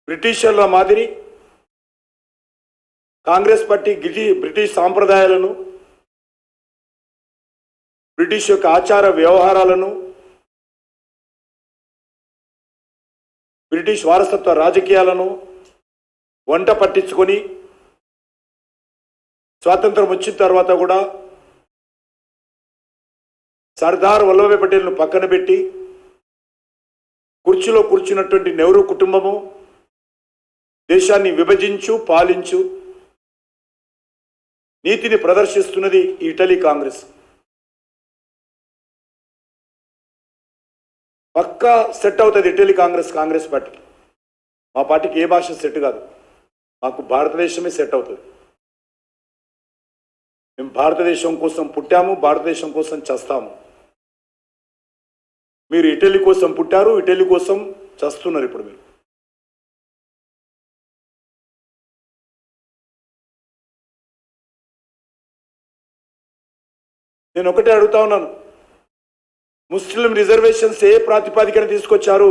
బ్రిటిషర్ల మాదిరి Congress party British సాంప్రదాయాలను, British యొక్క ఆచార వ్యవహారాలను, బ్రిటిష్ వారసత్వ రాజకీయాలను వంట పట్టించుకొని స్వాతంత్రం వచ్చిన తర్వాత కూడా సర్దార్ వల్లభాయ్ పటేల్ను పక్కన పెట్టి కుర్చీలో కూర్చున్నటువంటి నెహ్రూ కుటుంబము దేశాన్ని విభజించు పాలించు నీతిని ప్రదర్శిస్తున్నది ఇటలీ కాంగ్రెస్. పక్కా సెట్ అవుతుంది ఇటలీ కాంగ్రెస్ పార్టీకి. మా పార్టీకి ఏ భాష సెట్ కాదు, మాకు భారతదేశమే సెట్ అవుతుంది. మేము భారతదేశం కోసం పుట్టాము, భారతదేశం కోసం చస్తాము. మీరు ఇటలీ కోసం పుట్టారు, ఇటలీ కోసం చస్తున్నారు. ఇప్పుడు మీరు నేను ఒకటే అడుగుతా ఉన్నాను, ముస్లిం రిజర్వేషన్స్ ఏ ప్రాతిపదికన తీసుకొచ్చారు?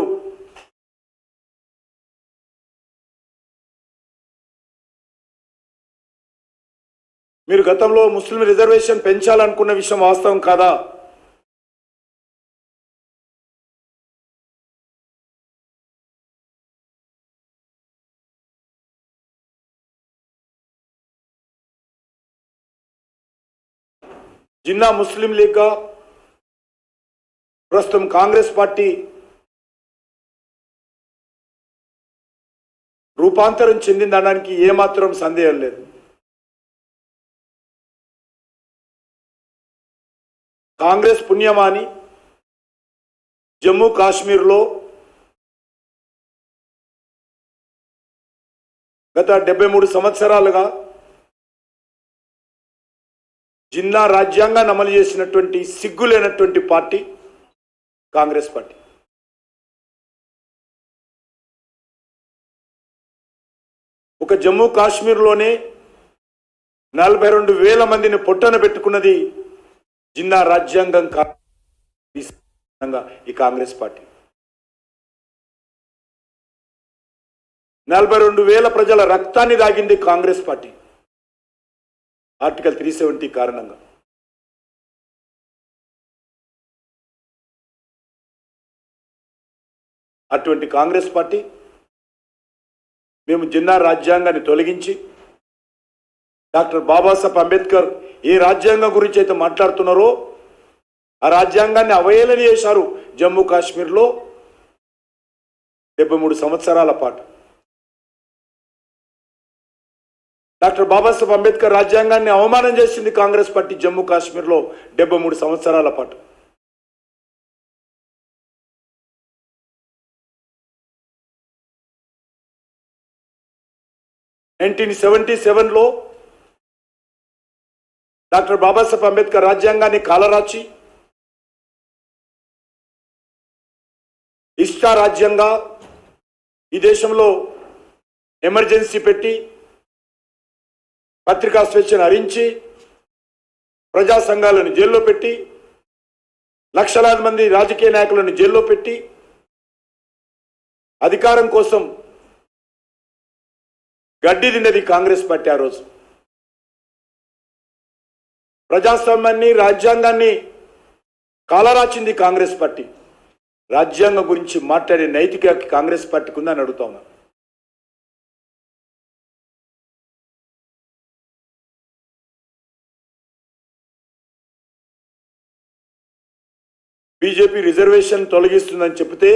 మీరు గతంలో ముస్లిం రిజర్వేషన్ పెంచాలనుకున్న విషయం వాస్తవం కాదా? జిన్నా ముస్లిం లీగ్గా ప్రస్తుతం కాంగ్రెస్ పార్టీ రూపాంతరం చెందిందనడానికి ఏమాత్రం సందేహం లేదు. కాంగ్రెస్ పుణ్యమాని జమ్మూ కాశ్మీర్లో గత 73 సంవత్సరాలుగా జిన్నా రాజ్యాంగాన్ని అమలు చేసినటువంటి సిగ్గులేనటువంటి పార్టీ కాంగ్రెస్ పార్టీ. ఒక జమ్మూ కాశ్మీర్లోనే 42,000 మందిని పొట్టన పెట్టుకున్నది జిన్నా రాజ్యాంగం ఈ కాంగ్రెస్ పార్టీ. 42,000 ప్రజల రక్తాన్ని దాగింది కాంగ్రెస్ పార్టీ ఆర్టికల్ 370 కారణంగా. అటువంటి కాంగ్రెస్ పార్టీ మేము జిన్నా రాజ్యాంగాన్ని తొలగించి డాక్టర్ బాబాసాహెబ్ అంబేద్కర్ ఏ రాజ్యాంగం గురించి అయితే మాట్లాడుతున్నారో ఆ రాజ్యాంగాన్ని అవహేళన చేశారు జమ్మూ కాశ్మీర్లో 73 సంవత్సరాల పాటు. డాక్టర్ బాబాసాహెబ్ అంబేద్కర్ రాజ్యాంగాన్ని అవమానం చేసింది కాంగ్రెస్ పార్టీ జమ్మూ కాశ్మీర్లో 73 సంవత్సరాల పాటు. లో డాక్టర్ బాబాసాహెబ్ అంబేద్కర్ రాజ్యాంగాన్ని కాలరాచి ఇష్టా రాజ్యంగా ఈ దేశంలో ఎమర్జెన్సీ పెట్టి పత్రికా స్వేచ్ఛను హరించి ప్రజా సంఘాలను జైల్లో పెట్టి లక్షలాది మంది రాజకీయ నాయకులను జైల్లో పెట్టి అధికారం కోసం గడ్డి తిన్నది కాంగ్రెస్ పార్టీ. ఆ రోజు ప్రజాస్వామ్యాన్ని రాజ్యాంగాన్ని కాలరాచింది కాంగ్రెస్ పార్టీ. రాజ్యాంగం గురించి మాట్లాడే నైతిక కాంగ్రెస్ పార్టీకి ఉందని అడుగుతా ఉన్నా. బీజేపీ రిజర్వేషన్ తొలగిస్తుందని చెబితే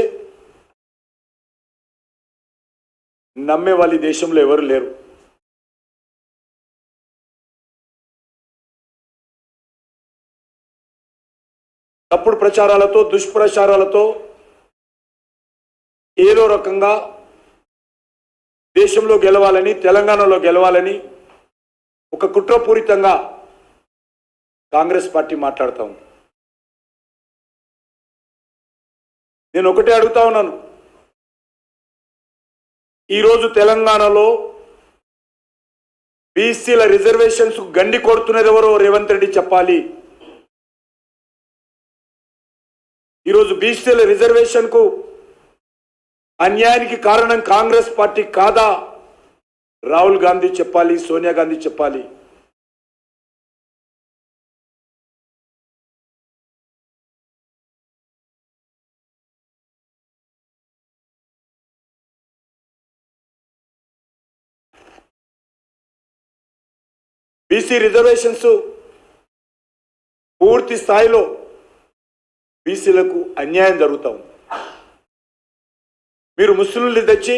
నమ్మే వాళ్ళు దేశంలో ఎవరు లేరు. తప్పుడు ప్రచారాలతో దుష్ప్రచారాలతో ఏదో రకంగా దేశంలో గెలవాలని, తెలంగాణలో గెలవాలని ఒక కుట్రపూరితంగా కాంగ్రెస్ పార్టీ మాట్లాడుతూ ఉంది. నేను ఒకటే అడుగుతా ఉన్నాను, ఈరోజు తెలంగాణలో బీసీల రిజర్వేషన్స్ గండి కొడుతున్నది ఎవరో రేవంత్ రెడ్డి చెప్పాలి. ఈరోజు బీసీల రిజర్వేషన్కు అన్యాయానికి కారణం కాంగ్రెస్ పార్టీ కాదా? రాహుల్ గాంధీ చెప్పాలి, సోనియా గాంధీ చెప్పాలి. బీసీ రిజర్వేషన్స్ పూర్తి స్థాయిలో బీసీలకు అన్యాయం జరుగుతా ఉంది. మీరు ముస్లింలు తెచ్చి